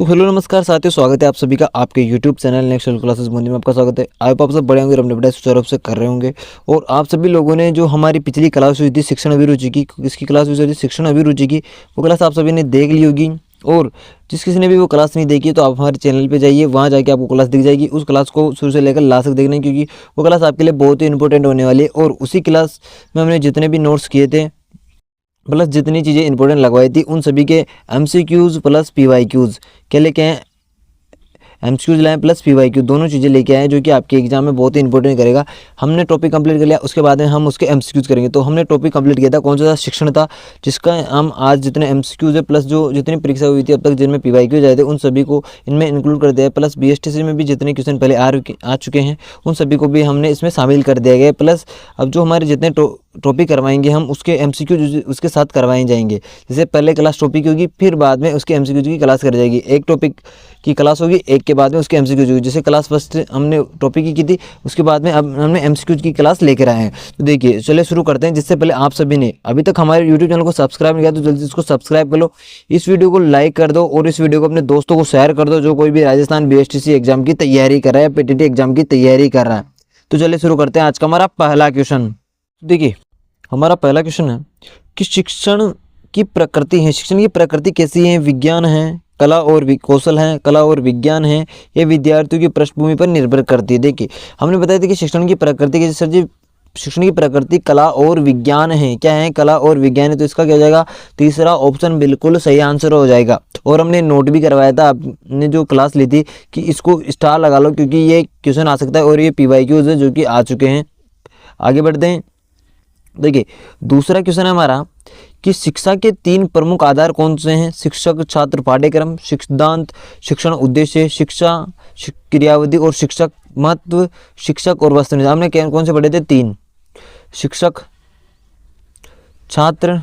तो हेलो नमस्कार साथियों, स्वागत है आप सभी का आपके यूट्यूब चैनल नेक्स्ट क्लासेस बंदी में। आपका स्वागत है। आई होप आप सब बड़े होंगे और अपने पढ़ाई सुचारू रूप से कर रहे होंगे। और आप सभी लोगों ने जो हमारी पिछली क्लास हुई थी शिक्षण अभिरुचि की, इसकी क्लास हुई थी शिक्षण अभिरुचि की, वो क्लास आप सभी ने देख ली होगी। और जिस किसी ने भी वो क्लास नहीं देखी तो आप हमारे चैनल पे जाइए, वहाँ जाके आपको क्लास दिख जाएगी। उस क्लास को शुरू से लेकर लास्ट तक देखना है, क्योंकि वो क्लास आपके लिए बहुत ही इंपॉर्टेंट होने वाली है। और उसी क्लास में हमने जितने भी नोट्स किए थे प्लस जितनी चीज़ें इंपॉर्टेंट लगवाई थी, उन सभी के MCQs प्लस PYQs क्या लेके आए, MCQs लाए प्लस PYQ दोनों चीज़ें लेके आए, जो कि आपके एग्जाम में बहुत ही इंपॉर्टेंट करेगा। हमने टॉपिक कंप्लीट कर लिया, उसके बाद में हम उसके MCQs करेंगे। तो हमने टॉपिक कंप्लीट किया था, कौन सा था, शिक्षण था, जिसका हम आज जितने MCQs है प्लस जो जितनी परीक्षा हुई थी अब तक जिनमें PYQ आए थे उन सभी को इनमें इंक्लूड कर दिया है। प्लस BSTC में भी जितने क्वेश्चन पहले आ चुके हैं उन सभी को भी हमने इसमें शामिल कर दिया गया। प्लस अब जो हमारे जितने टॉपिक करवाएंगे हम उसके MCQ उसके साथ करवाए जाएंगे। जैसे पहले क्लास टॉपिक होगी, फिर बाद में उसके MCQ की क्लास कर जाएगी। एक टॉपिक की क्लास होगी, एक के बाद में उसके MCQ होगी। जैसे क्लास फर्स्ट हमने टॉपिक की थी, उसके बाद में अब हमने MCQ की क्लास लेकर आए हैं। तो देखिए चलिए शुरू करते हैं। जिससे पहले आप सभी ने अभी तक हमारे यूट्यूब चैनल को सब्सक्राइब नहीं किया तो जल्दी इसको सब्सक्राइब कर लो, इस वीडियो को लाइक कर दो और इस वीडियो को अपने दोस्तों को शेयर कर दो जो कोई भी राजस्थान BSTC एग्जाम की तैयारी कर रहा है, PTT एग्जाम की तैयारी कर रहा है। तो चलिए शुरू करते हैं आज का हमारा पहला क्वेश्चन। देखिए हमारा पहला क्वेश्चन है कि शिक्षण की प्रकृति है, शिक्षण की प्रकृति कैसी है, विज्ञान है, कला और कौशल है, कला और विज्ञान है, ये विद्यार्थियों की पृष्ठभूमि पर निर्भर करती है। देखिए हमने बताया था कि शिक्षण की प्रकृति कैसी, सर जी शिक्षण की प्रकृति कला और विज्ञान है। क्या है, कला और विज्ञान है। तो इसका क्या हो जाएगा, तीसरा ऑप्शन बिल्कुल सही आंसर हो जाएगा। और हमने नोट भी करवाया था, आपने जो क्लास ली थी, कि इसको स्टार लगा लो क्योंकि ये क्वेश्चन आ सकता है और ये PYQs है जो कि आ चुके हैं। आगे बढ़ते हैं। देखिए दूसरा क्वेश्चन है हमारा कि शिक्षा के 3 प्रमुख आधार कौन से हैं, शिक्षक छात्र पाठ्यक्रम, सिद्धांत शिक्षण उद्देश्य, शिक्षा क्रियाविधि और शिक्षक महत्व, शिक्षक और वस्तुनिष्ठ। हमने कौन से पढ़े थे, 3, शिक्षक छात्र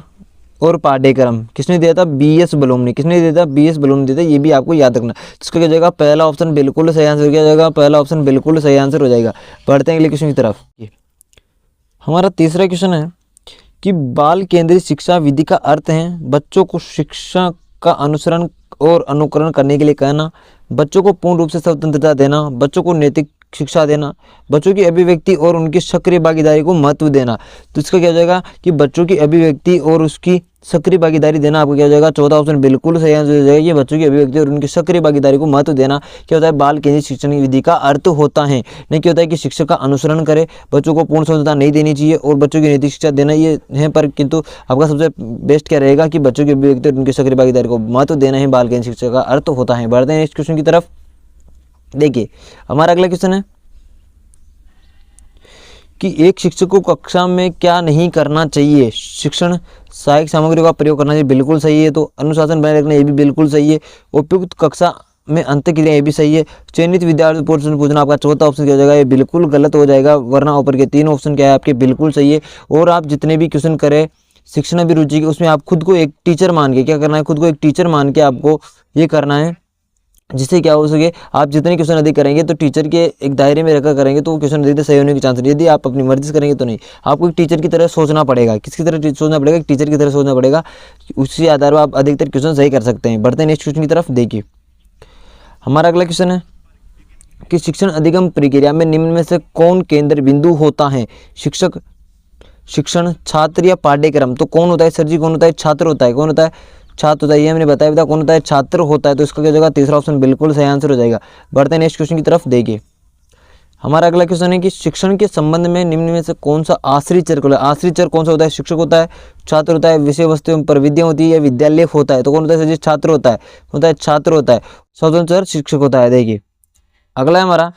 और पाठ्यक्रम। किसने दिया था, BS बलूम ने। किसने दिया था, BS बलूम ने दिया था। ये भी आपको याद रखना। इसका क्या हो जाएगा, पहला ऑप्शन बिल्कुल सही आंसर हो जाएगा, पहला ऑप्शन बिल्कुल सही आंसर हो जाएगा। बढ़ते हैं अगले क्वेश्चन की तरफ। हमारा तीसरा क्वेश्चन है कि बाल केंद्रित शिक्षा विधि का अर्थ है बच्चों को शिक्षा का अनुसरण और अनुकरण करने के लिए कहना, बच्चों को पूर्ण रूप से स्वतंत्रता देना, बच्चों को नैतिक शिक्षा देना, बच्चों की अभिव्यक्ति और उनकी सक्रिय भागीदारी को महत्व देना। तो इसका क्या हो जाएगा कि बच्चों की अभिव्यक्ति और उसकी सक्रिय भागीदारी देना। आपको क्या हो जाएगा, चौथा ऑप्शन बिल्कुल सही आंसर हो जाएगा। ये बच्चों की अभिव्यक्ति और उनकी सक्रिय भागीदारी को महत्व देना क्या होता है, बाल केंद्रित शिक्षण की विधि का अर्थ होता है। नहीं क्या होता है कि शिक्षक का अनुसरण करे, बच्चों को पूर्ण स्वतंत्रता नहीं देनी चाहिए और बच्चों की नैतिक शिक्षा देना, ये है। पर किंतु आपका सबसे बेस्ट क्या रहेगा कि बच्चों की अभिव्यक्ति और उनकी सक्रिय भागीदारी को महत्व देना ही बाल केंद्रित शिक्षा का अर्थ होता है। बढ़ते हैं नेक्स्ट क्वेश्चन की तरफ। देखिए हमारा अगला क्वेश्चन है कि एक शिक्षक को कक्षा में क्या नहीं करना चाहिए, शिक्षण सहायक सामग्री का प्रयोग करना चाहिए, बिल्कुल सही है। तो अनुशासन बनाए रखना, ये भी बिल्कुल सही है। उपयुक्त कक्षा में अंतःक्रिया, ये भी सही है। चयनित विद्यार्थी प्रश्न पूछना, आपका चौथा ऑप्शन क्या हो जाएगा, ये बिल्कुल गलत हो जाएगा। वरना ऊपर के 3 ऑप्शन क्या है आपके बिल्कुल सही है। और आप जितने भी क्वेश्चन करें शिक्षण अभिरुचि के, उसमें आप खुद को एक टीचर मान के क्या करना है, खुद को एक टीचर मान के आपको ये करना है, जिससे क्या हो सके आप जितने क्वेश्चन अधिक करेंगे तो टीचर के एक दायरे में रखकर करेंगे तो वो क्वेश्चन अधिक सही होने की चांस है। यदि आप अपनी मर्जी से करेंगे तो नहीं, आपको एक टीचर की तरह सोचना पड़ेगा। किसकी तरह सोचना पड़ेगा, एक टीचर की तरह सोचना पड़ेगा। उसी आधार पर आप अधिकतर क्वेश्चन सही कर सकते हैं। बढ़ते हैं नेक्स्ट क्वेश्चन की तरफ। देखिए हमारा अगला क्वेश्चन है कि शिक्षण अधिगम प्रक्रिया में निम्न में से कौन केंद्र बिंदु होता है, शिक्षक, शिक्षण, छात्र या पाठ्यक्रम। तो कौन होता है, सर जी कौन होता है, छात्र होता है। कौन होता है, छात्र होता है। ये हमने बताया था कौन होता है, छात्र होता है। तो इसका क्या हो जाएगा, तीसरा ऑप्शन बिल्कुल सही आंसर हो जाएगा। बढ़ते हैं नेक्स्ट क्वेश्चन की तरफ। देखिए हमारा अगला क्वेश्चन है कि शिक्षण के संबंध में निम्न में से कौन सा आश्रित चर को, आश्रित चर कौन सा होता है, शिक्षक होता है, छात्र होता है, विषय वस्तु एवं प्रविधियां होती है या विद्यालय होता है। तो कौन होता है, सर जी छात्र होता है, छात्र होता है। स्वतंत्र चर शिक्षक होता है। देखिए अगला है हमारा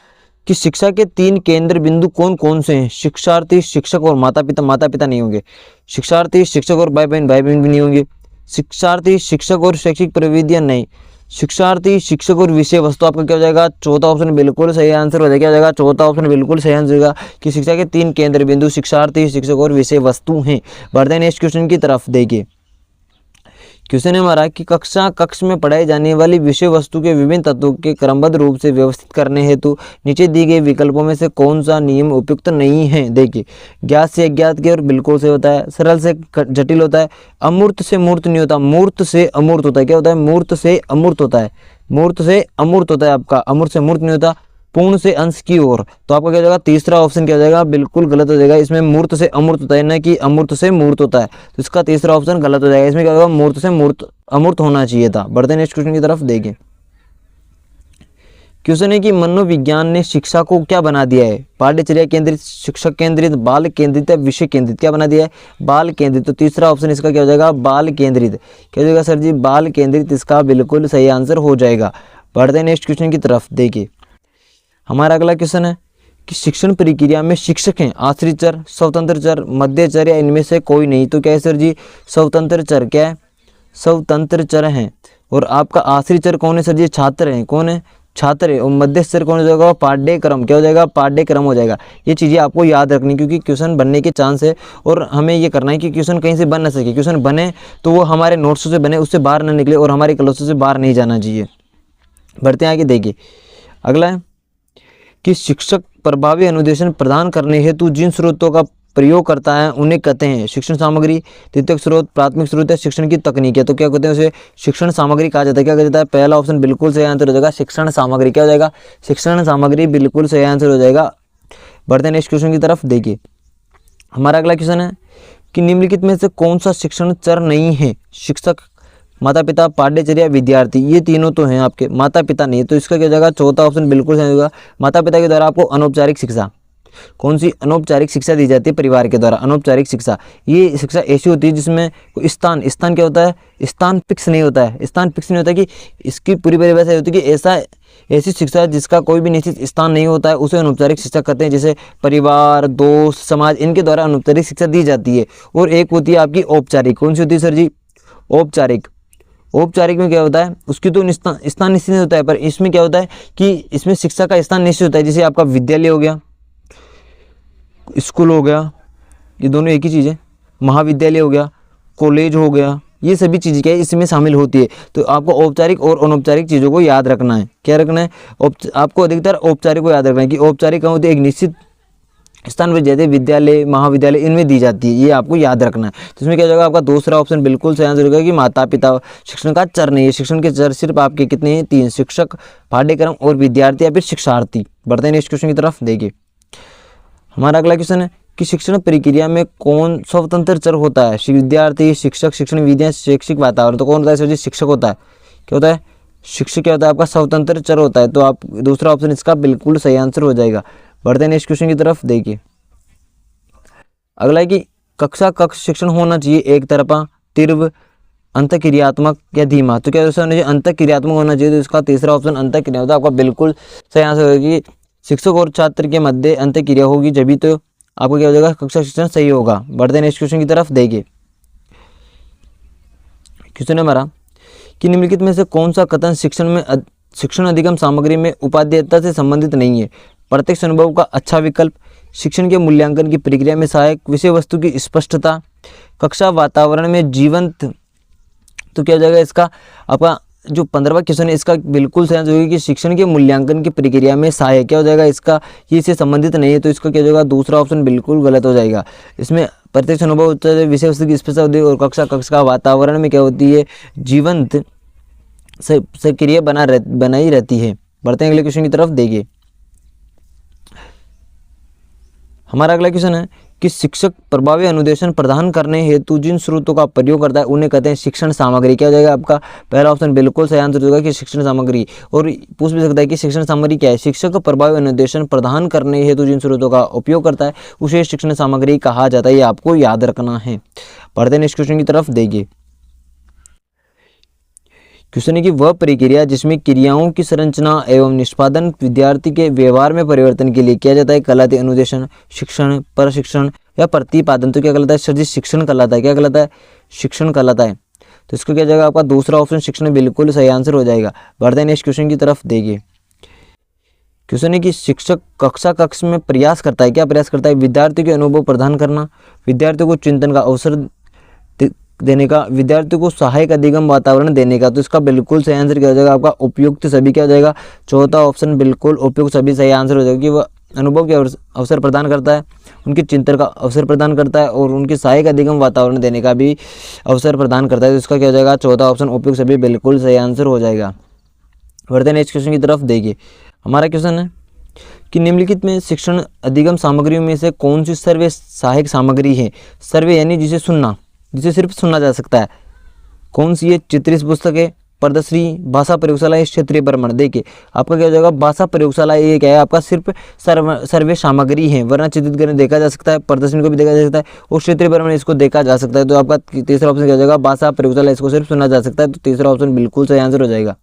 कि शिक्षा के 3 केंद्र बिंदु कौन कौन से हैं, शिक्षार्थी, शिक्षक और माता पिता। माता पिता नहीं होंगे। शिक्षार्थी, शिक्षक और भाई बहन भी नहीं होंगे। शिक्षार्थी, शिक्षक और शैक्षिक प्रविधियां नहीं। शिक्षार्थी, शिक्षक और विषय वस्तु। आपका क्या हो जाएगा, चौथा ऑप्शन बिल्कुल सही आंसर हो जाएगा। क्या हो जाएगा, चौथा ऑप्शन बिल्कुल सही आंसर होगा कि शिक्षा के 3 केंद्र बिंदु शिक्षार्थी, शिक्षक और विषय वस्तु हैं। बढ़ते हैं नेक्स्ट क्वेश्चन की तरफ। देखिए क्वेश्चन है हमारा कि कक्ष में पढ़ाई जाने वाली विषय वस्तु के विभिन्न तत्वों के क्रमबद्ध रूप से व्यवस्थित करने हेतु नीचे दी गई विकल्पों में से कौन सा नियम उपयुक्त नहीं है। देखिए ज्ञात से अज्ञात के और बिल्कुल से होता है, सरल से जटिल होता है, अमूर्त से मूर्त नहीं होता, मूर्त से अमूर्त होता है। क्या होता है, मूर्त से अमूर्त होता है। मूर्त से अमूर्त होता है आपका, अमूर्त से मूर्त नहीं होता, पूर्ण से अंश की ओर। तो आपका क्या हो जाएगा, तीसरा ऑप्शन क्या हो जाएगा, बिल्कुल गलत हो जाएगा। इसमें मूर्त से अमूर्त होता है, ना कि अमूर्त से मूर्त होता है, तो इसका तीसरा ऑप्शन गलत हो जाएगा। इसमें क्या होगा, मूर्त से मूर्त अमूर्त होना चाहिए था। बढ़ते नेक्स्ट क्वेश्चन की तरफ देखिए। क्वेश्चन है कि मनोविज्ञान ने शिक्षा को क्या बना दिया है, पाठ्यचर्या केंद्रित, शिक्षक केंद्रित, बाल केंद्रित या विषय केंद्रित। क्या बना दिया है, बाल केंद्रित। तो तीसरा ऑप्शन इसका क्या हो जाएगा, बाल केंद्रित। क्या हो जाएगा सर जी, बाल केंद्रित इसका बिल्कुल सही आंसर हो जाएगा। बढ़ते हैं नेक्स्ट क्वेश्चन की तरफ देखिए। हमारा अगला क्वेश्चन है कि शिक्षण प्रक्रिया में शिक्षक हैं आश्रित चर, स्वतंत्र चर, मध्य चर या इनमें से कोई नहीं। तो क्या है सर जी, स्वतंत्र चर। क्या है, स्वतंत्र चर हैं। और आपका आश्रित चर कौन है सर जी, छात्र हैं। कौन है, छात्र है। और मध्यस्थ चर कौन हो जाएगा, पाठ्यक्रम। क्या हो जाएगा, पाठ्यक्रम हो जाएगा। ये चीज़ें आपको याद रखनी, क्योंकि क्वेश्चन बनने के चांस है और हमें ये करना है कि क्वेश्चन कहीं से बन ना सके। क्वेश्चन बने तो वो हमारे नोट्स से बने, उससे बाहर ना निकले और हमारी क्लासों से बाहर नहीं जाना चाहिए। बढ़ते हैं आगे देखिए। अगला है कि शिक्षक प्रभावी अनुदेशन प्रदान करने हेतु जिन स्रोतों का प्रयोग करता है उन्हें कहते हैं शिक्षण सामग्री, द्वितीयक स्रोत, प्राथमिक स्रोत या शिक्षण की तकनीक है। तो क्या कहते हैं उसे, शिक्षण सामग्री कहा जाता है। क्या कहा जाता है, पहला ऑप्शन बिल्कुल सही आंसर हो जाएगा, शिक्षण सामग्री। क्या हो जाएगा, शिक्षण सामग्री बिल्कुल सही आंसर हो जाएगा। बढ़ते हैं नेक्स्ट क्वेश्चन की तरफ देखिए। हमारा अगला क्वेश्चन है कि निम्नलिखित में से कौन सा शिक्षण चर नहीं है, शिक्षक, माता पिता, पाठ्यचर्या, विद्यार्थी। ये तीनों तो हैं आपके, माता पिता नहीं है। तो इसका क्या हो जाएगा, चौथा ऑप्शन बिल्कुल सही होगा। माता पिता के द्वारा आपको अनौपचारिक शिक्षा, कौन सी, अनौपचारिक शिक्षा दी जाती है परिवार के द्वारा। अनौपचारिक शिक्षा, ये शिक्षा ऐसी होती है जिसमें स्थान, स्थान क्या होता है, स्थान फिक्स नहीं होता है। स्थान फिक्स नहीं होता कि इसकी पूरी परिभाषा होती है कि ऐसी शिक्षा जिसका कोई भी निश्चित स्थान नहीं होता है उसे अनौपचारिक शिक्षा कहते हैं। जैसे परिवार, दोस्त, समाज, इनके द्वारा अनौपचारिक शिक्षा दी जाती है। और एक होती है आपकी औपचारिक। कौन सी होती है सर जी, औपचारिक। औपचारिक में क्या होता है, उसकी तो स्थान निश्चित नहीं होता है, पर इसमें क्या होता है कि इसमें शिक्षा का स्थान निश्चित होता है। जैसे आपका विद्यालय हो गया, स्कूल हो गया, ये दोनों एक ही चीज़ है। महाविद्यालय हो गया, कॉलेज हो गया, ये सभी चीज़ें क्या है इसमें शामिल होती है। तो आपको औपचारिक और अनौपचारिक चीज़ों को याद रखना है। क्या रखना है, आपको अधिकतर औपचारिक को याद रखना है कि औपचारिक होती है एक निश्चित स्थान पर, जैसे विद्यालय, महाविद्यालय, इनमें दी जाती है। ये आपको याद रखना है। तो इसमें क्या हो जाएगा, आपका दूसरा ऑप्शन बिल्कुल सही आंसर होगा कि माता पिता शिक्षण का चर नहीं है। शिक्षण के चर सिर्फ आपके कितने हैं, तीन, शिक्षक, पाठ्यक्रम और विद्यार्थी या फिर शिक्षार्थी। बढ़ते हैं नेक्स्ट क्वेश्चन की तरफ देखिए। हमारा अगला क्वेश्चन है कि शिक्षण प्रक्रिया में कौन स्वतंत्र चर होता है, विद्यार्थी, शिक्षक, शिक्षण विधियाँ, शैक्षिक वातावरण। तो कौन होता है सर जी, शिक्षक होता है। क्या होता है, शिक्षक क्या होता है आपका स्वतंत्र चर होता है। तो आप दूसरा ऑप्शन इसका बिल्कुल सही आंसर हो जाएगा। बढ़ते हैं नेक्स्ट क्वेश्चन की तरफ देखिए। अगला है कि कक्षा कक्ष शिक्षण होना चाहिए एक तरफा, तीव्र, अंतःक्रियात्मक या धीमा। तो क्या होना चाहिए, अंतःक्रियात्मक होना चाहिए। तो इसका तीसरा ऑप्शन अंतःक्रिया होता है। आपका बिल्कुल सही आंसर होगा कि शिक्षक और छात्र के मध्य अंतःक्रिया होगी, जब भी तो आपको क्या हो जाएगा, कक्षा शिक्षण सही होगा। बढ़ते हैं नेक्स्ट क्वेश्चन की तरफ देखिए। क्वेश्चन है हमारा कि निम्नलिखित में से कौन सा कथन शिक्षण अधिगम सामग्री में उपादेयता से संबंधित नहीं है। प्रत्यक्ष अनुभव का अच्छा विकल्प, शिक्षण के मूल्यांकन की प्रक्रिया में सहायक, विषय वस्तु की स्पष्टता, कक्षा वातावरण में जीवंत। तो क्या हो जाएगा इसका, आपका जो 15वां क्वेश्चन है इसका बिल्कुल सही आंसर होगा कि शिक्षण के मूल्यांकन की प्रक्रिया में सहायक। क्या हो जाएगा इसका, ये इससे संबंधित नहीं है। तो इसका क्या हो जाएगा, दूसरा ऑप्शन बिल्कुल गलत हो जाएगा। इसमें प्रत्यक्ष अनुभव होता है, विषय वस्तु की स्पष्टता और कक्षा का वातावरण में क्या होती है, जीवंत सक्रिय बनाई रहती है। बढ़ते हैं अगले क्वेश्चन की तरफ देखिए। हमारा अगला क्वेश्चन है कि शिक्षक प्रभावी अनुदेशन प्रदान करने हेतु जिन स्रोतों का प्रयोग करता है उन्हें कहते हैं शिक्षण सामग्री। क्या हो जाएगा आपका, पहला ऑप्शन बिल्कुल सही आंसर होगा कि शिक्षण सामग्री। और पूछ भी सकता है कि शिक्षण सामग्री क्या है, शिक्षक प्रभावी अनुदेशन प्रदान करने हेतु जिन स्रोतों का उपयोग करता है उसे शिक्षण सामग्री कहा जाता है। ये आपको याद रखना है। पढ़ते हैं नेक्स्ट क्वेश्चन की तरफ देखिए। क्वेश्चन है कि वह प्रक्रिया जिसमें क्रियाओं की संरचना एवं निष्पादन विद्यार्थी के व्यवहार में परिवर्तन के लिए किया जाता है कहलाती है अनुदेशन, शिक्षण, प्रशिक्षण या प्रतिपादन। तो क्या कहलाता है सर जी, शिक्षण कहलाता है। क्या कहलाता है, शिक्षण कहलाता है। तो इसको क्या जाएगा आपका दूसरा ऑप्शन शिक्षण बिल्कुल सही आंसर हो जाएगा। बढ़ते हैं नेक्स्ट क्वेश्चन की तरफ देखिए। क्वेश्चन है कि शिक्षक कक्ष में प्रयास करता है। क्या प्रयास करता है, विद्यार्थी के अनुभव प्रदान करना, विद्यार्थियों को चिंतन का अवसर देने का, विद्यार्थियों को सहायक अधिगम वातावरण देने का। तो इसका बिल्कुल सही आंसर क्या हो जाएगा आपका, उपयुक्त सभी। क्या हो जाएगा, चौथा ऑप्शन बिल्कुल उपयुक्त सभी सही आंसर हो जाएगा कि वह अनुभव के अवसर प्रदान करता है, उनके चिंतन का अवसर प्रदान करता है और उनके सहायक अधिगम वातावरण देने का भी अवसर प्रदान करता है। तो इसका क्या हो जाएगा, चौथा ऑप्शन उपयुक्त सभी बिल्कुल सही आंसर हो जाएगा। बढ़ते हैं नेक्स्ट क्वेश्चन की तरफ। देखिए हमारा क्वेश्चन है कि निम्नलिखित में शिक्षण अधिगम सामग्रियों में से कौन सी सर्वे सहायक सामग्री है। सर्वे यानी जिसे सुनना, जिसे सिर्फ सुना जा सकता है, कौन सी है? चित्रित पुस्तक है, प्रदर्शनी, भाषा प्रयोगशाला या क्षेत्रीय भ्रमण। देखिए आपका क्या हो जाएगा? भाषा प्रयोगशाला ये क्या है? आपका सिर्फ सर्वे सामग्री है, वरना चित्रित करने देखा जा सकता है, प्रदर्शनी को भी देखा जा सकता है और क्षेत्रीय भ्रमण इसको देखा जा सकता है। तो आपका तीसरा ऑप्शन क्या हो जाएगा? भाषा प्रयोगशाला, इसको सिर्फ सुना जा सकता है। तो तीसरा ऑप्शन बिल्कुल सही आंसर हो जाएगा।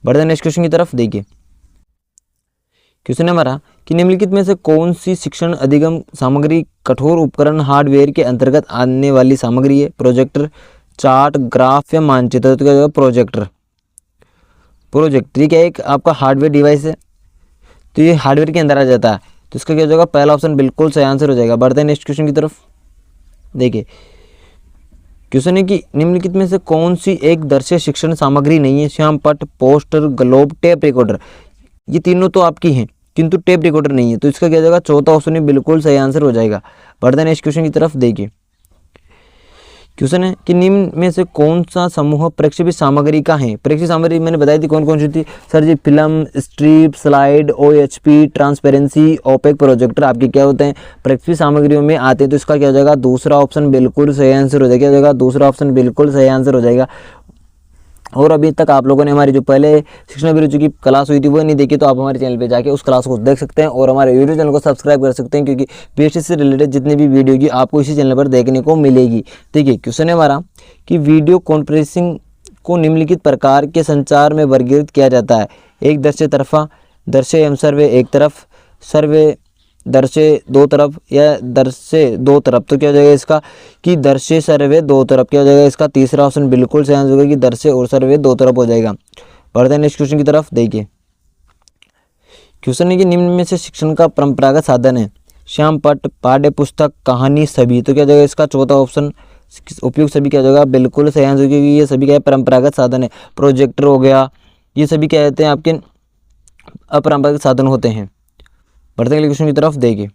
बढ़ते हैं नेक्स्ट क्वेश्चन की तरफ। देखिए क्वेश्चन है हमारा कि निम्नलिखित में से कौन सी शिक्षण अधिगम सामग्री कठोर उपकरण हार्डवेयर के अंतर्गत आने वाली सामग्री है? प्रोजेक्टर, चार्ट, ग्राफ या मानचित्र। तो क्या होगा? प्रोजेक्टर। प्रोजेक्टर क्या एक आपका हार्डवेयर डिवाइस है, तो ये हार्डवेयर के अंदर आ जाता है। तो इसका क्या हो जाएगा? पहला ऑप्शन बिल्कुल सही आंसर हो जाएगा। बढ़ते हैं नेक्स्ट क्वेश्चन की तरफ। देखिए क्वेश्चन है कि निम्नलिखित में से कौन सी एक दृश्य शिक्षण सामग्री नहीं है? श्याम पट्ट, पोस्टर, ग्लोब, टेप रिकॉर्डर। ये तीनों तो आपकी हैं किंतु टेप रिकॉर्डर नहीं है। तो इसका क्या हो जाएगा? चौथा ऑप्शन ही बिल्कुल सही आंसर हो जाएगा। बढ़ते हैं नेक्स्ट क्वेश्चन की तरफ। देखिए क्वेश्चन है कि निम्न में से कौन सा समूह प्रक्षेपित सामग्री का है? प्रक्षेपित सामग्री मैंने बताई थी कौन कौन सी थी sir ji. Film, strip, slide, OHP, transparency, opaque, projector आपके क्या होते हैं? प्रक्षेपित सामग्रियों में आते हैं। तो इसका क्या हो जाएगा? दूसरा ऑप्शन बिल्कुल सही आंसर हो जाएगा। क्या हो जाएगा? दूसरा ऑप्शन बिल्कुल सही आंसर हो जाएगा। और अभी तक आप लोगों ने हमारी जो पहले शिक्षण अभिरुचि की क्लास हुई थी वो नहीं देखी, तो आप हमारे चैनल पे जाके उस क्लास को देख सकते हैं और हमारे यूट्यूब चैनल को सब्सक्राइब कर सकते हैं, क्योंकि पीएचडी से रिलेटेड जितनी भी वीडियो की आपको इसी चैनल पर देखने को मिलेगी। देखिए क्वेश्चन है हमारा कि वीडियो कॉन्फ्रेंसिंग को निम्नलिखित प्रकार के संचार में वर्गीकृत किया जाता है। एक दृश्य तरफा, दृश्य एवं सर्वे एक तरफ, सर्वे दृश्य दो तरफ या दृश्य दो तरफ। तो क्या हो जाएगा इसका? कि दृश्य सर्वे दो तरफ। क्या हो जाएगा इसका? तीसरा ऑप्शन बिल्कुल सही आंसर होगा कि दृश्य और सर्वे दो तरफ हो जाएगा। बढ़ते हैं नेक्स्ट क्वेश्चन की तरफ। देखिए क्वेश्चन है कि निम्न में से शिक्षण का परंपरागत साधन है? श्याम पट्ट, पाठ्य पुस्तक, कहानी, सभी। तो क्या हो जाएगा इसका? चौथा ऑप्शन उपयुक्त सभी क्या हो जाएगा? बिल्कुल सही आंसर, क्योंकि ये सभी क्या है? परंपरागत साधन है। प्रोजेक्टर हो गया, ये सभी क्या कहते हैं? आपके अपरंपरागत साधन होते हैं। बढ़ते हैं क्वेश्चन की तरफ। देखिए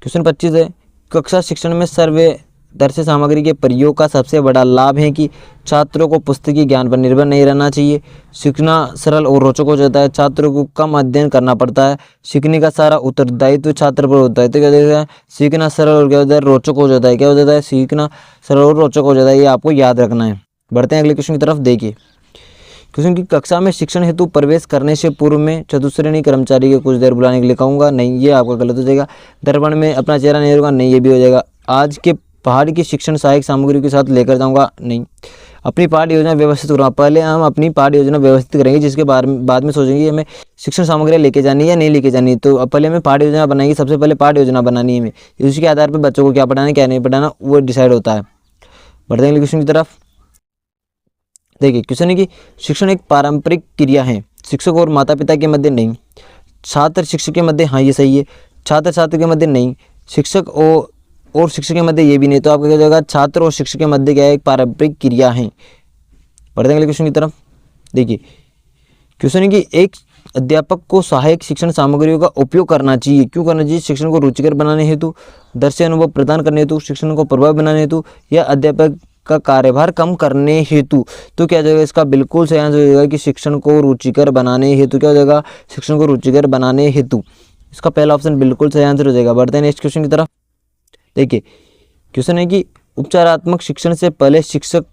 क्वेश्चन 25 है, कक्षा शिक्षण में सर्वे दृश्य सामग्री के प्रयोग का सबसे बड़ा लाभ है कि छात्रों को पुस्तकीय ज्ञान पर निर्भर नहीं रहना चाहिए, सीखना सरल और रोचक हो जाता है, छात्रों को कम अध्ययन करना पड़ता है, सीखने का सारा उत्तरदायित्व छात्र पर होता है। तो क्या होता है? सीखना सरल और क्या होता है? रोचक हो जाता है। क्या हो जाता है? सीखना सरल और रोचक हो जाता है, ये आपको याद रखना है। बढ़ते हैं अगले क्वेश्चन की तरफ। देखिए क्वेश्चन की कक्षा में शिक्षण हेतु प्रवेश करने से पूर्व में चतुश्रेणी कर्मचारी के कुछ देर बुलाने के लिए कहूँगा, नहीं, ये आपका गलत हो जाएगा। दर्पण में अपना चेहरा नहीं होगा, नहीं, ये भी हो जाएगा। आज के पहाड़ की शिक्षण सहायक सामग्री के साथ लेकर जाऊँगा, नहीं। अपनी पाठ्य योजना व्यवस्थित करूँगा, पहले हम अपनी पाठ्य योजना व्यवस्थित करेंगे, जिसके बाद में सोचेंगे हमें शिक्षण सामग्री लेके जानी है या नहीं लेके जानी है। तो पहले हमें पाठ्य योजना बनाएंगे, सबसे पहले पाठ्य योजना बनानी है हमें, उसके आधार पर बच्चों को क्या पढ़ाना क्या नहीं पढ़ाना वो डिसाइड होता है। बढ़ते हैं क्वेश्चन की तरफ। देखिए क्वेश्चन है कि शिक्षण एक पारंपरिक क्रिया है, शिक्षक और माता पिता के मध्य नहीं, छात्र शिक्षक के मध्य, हाँ ये सही है, छात्र छात्र के मध्य नहीं, शिक्षक और शिक्षक के मध्य ये भी नहीं। तो आपका क्या जाएगा? छात्र और शिक्षक के मध्य क्या है? एक पारंपरिक क्रिया है। बढ़ते हैं क्वेश्चन की तरफ। देखिए क्वेश्चन है कि एक अध्यापक को सहायक शिक्षण सामग्रियों का उपयोग करना चाहिए, क्यों करना चाहिए? शिक्षण को रुचिकर बनाने हेतु, दृश्य अनुभव प्रदान करने हेतु, शिक्षण को प्रभावी बनाने हेतु या अध्यापक का कार्यभार कम करने हेतु। तो क्या हो जाएगा इसका? बिल्कुल सही आंसर हो जाएगा कि शिक्षण को रुचिकर बनाने हेतु। क्या हो जाएगा? शिक्षण को रुचिकर बनाने हेतु, इसका पहला ऑप्शन बिल्कुल सही आंसर हो जाएगा। बढ़ते हैं नेक्स्ट क्वेश्चन की तरफ। देखिए क्वेश्चन है कि उपचारात्मक शिक्षण से पहले शिक्षक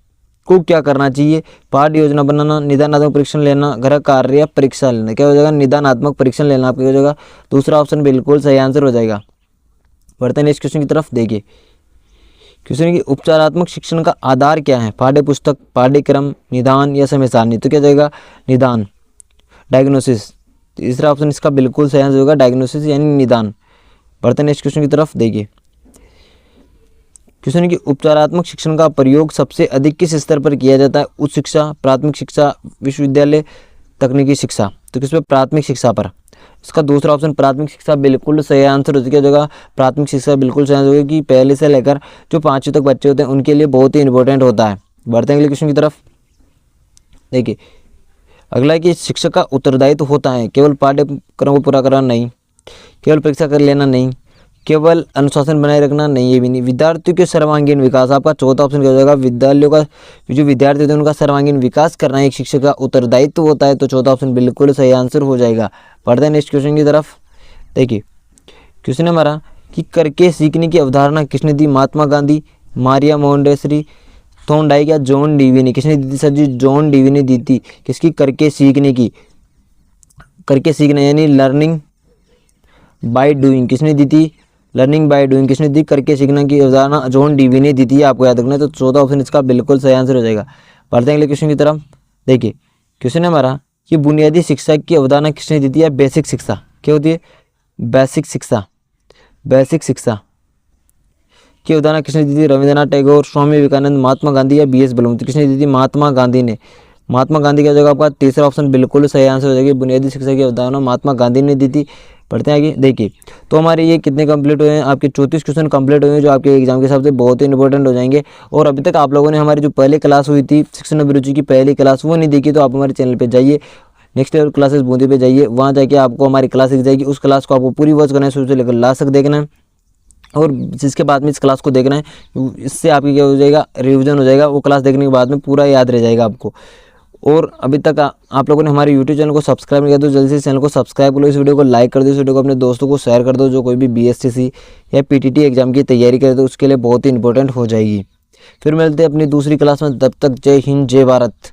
को क्या करना चाहिए? पाठ्य योजना बनाना, निदानात्मक परीक्षण लेना, गृह कार्य या परीक्षा लेना। क्या हो जाएगा? निदानात्मक परीक्षण लेना आपका हो जाएगा। दूसरा ऑप्शन बिल्कुल सही आंसर हो जाएगा। बढ़ते हैं नेक्स्ट क्वेश्चन की तरफ। देखिए क्वेश्चन है कि उपचारात्मक शिक्षण का आधार क्या है? पाठ्य पुस्तक, पाठ्यक्रम, निदान या समय सारणी। तो क्या जाएगा? निदान, डायग्नोसिस। तीसरा ऑप्शन इसका बिल्कुल सही आंसर होगा, डायग्नोसिस यानी निदान। बढ़ते हैं नेक्स्ट क्वेश्चन की तरफ। देखिए क्वेश्चन है कि उपचारात्मक शिक्षण का प्रयोग सबसे अधिक किस स्तर पर किया जाता है? उच्च शिक्षा, प्राथमिक शिक्षा, विश्वविद्यालय, तकनीकी शिक्षा। तो किस पे? प्राथमिक शिक्षा पर। इसका दूसरा ऑप्शन प्राथमिक शिक्षा बिल्कुल सही आंसर हो जाएगा। प्राथमिक शिक्षा बिल्कुल सही आंसर होगा कि पहले से लेकर जो 5वीं तक बच्चे होते हैं उनके लिए बहुत ही इंपॉर्टेंट होता है। बढ़ते हैं अगले क्वेश्चन की तरफ। देखिए अगला है कि शिक्षक का उत्तरदायित्व होता है केवल पाठ्यक्रम को पूरा करना नहीं, केवल परीक्षा कर लेना नहीं, केवल अनुशासन बनाए रखना नहीं, ये भी नहीं। विद्यार्थियों के सर्वांगीण विकास, आपका चौथा ऑप्शन क्या हो जाएगा, विद्यालयों का जो विद्यार्थी होते हैं उनका सर्वांगीण विकास करना एक शिक्षक का उत्तरदायित्व होता है, तो चौथा ऑप्शन बिल्कुल सही आंसर हो जाएगा। पढ़ते हैं नेक्स्ट क्वेश्चन की तरफ। देखिए क्वेश्चन हमारा कि करके सीखने की अवधारणा किसने दी, महात्मा गांधी, मारिया मोहनडेसरी, थॉर्नडाइक या जॉन डीवी ने। किसने दी थी सर जी, जॉन डीवी ने दी थी। किसकी, करके सीखने की, करके सीखना यानी लर्निंग बाय डूइंग, किसने दी थी, लर्निंग बाय डूइंग किसने दी, करके सीखना की अवधारणा जॉन डीवी ने दी थी, आपको याद रखना है। तो चौथा ऑप्शन इसका बिल्कुल सही आंसर हो जाएगा। पढ़ते हैं अगले क्वेश्चन की तरफ। देखिए क्वेश्चन है हमारा कि बुनियादी शिक्षा की अवधारणा किसने दी थी, या बेसिक शिक्षा क्या होती है, बेसिक शिक्षा, बेसिक शिक्षा की अवधारणा किसने दी थी, रविंद्रनाथ टैगोर, स्वामी विवेकानंद, महात्मा गांधी या बीएस बलवंत। किसने दी थी, महात्मा गांधी ने। महात्मा गांधी का जगह आपका तीसरा ऑप्शन बिल्कुल सही आंसर हो जाएगी। बुनियादी शिक्षा की अवधारणा महात्मा गांधी ने दी थी। पढ़ते हैं आगे। देखिए तो हमारे ये कितने कंप्लीट हुए हैं, आपके 34 क्वेश्चन कंप्लीट हुए हैं, जो आपके एग्जाम के हिसाब से बहुत ही इंपॉर्टेंट हो जाएंगे। और अभी तक आप लोगों ने हमारी जो पहले क्लास हुई थी शिक्षण अभिरुचि की पहली क्लास, वो नहीं देखी तो आप हमारे चैनल पर जाइए, नेक्स्ट लेवल क्लासेस बूंदी पे जाइए, वहाँ जाके आपको हमारी क्लास दिख जाएगी। उस क्लास को आपको पूरी वॉच करना है, शुरू से लेकर लास्ट तक देखना है, और जिसके बाद में इस क्लास को देखना है, इससे आपकी क्या हो जाएगा, रिवीजन हो जाएगा। वो क्लास देखने के बाद में पूरा याद रह जाएगा आपको। और अभी तक आप लोगों ने हमारे यूट्यूब चैनल को सब्सक्राइब नहीं किया तो जल्दी से चैनल को सब्सक्राइब करो, इस वीडियो को लाइक कर दो, इस वीडियो को अपने दोस्तों को शेयर कर दो जो कोई भी बीएसटीसी या पीटीटी एग्जाम की तैयारी करे, तो उसके लिए बहुत ही इंपॉर्टेंट हो जाएगी। फिर मिलते हैं अपनी दूसरी क्लास में, तब तक जय हिंद जय भारत।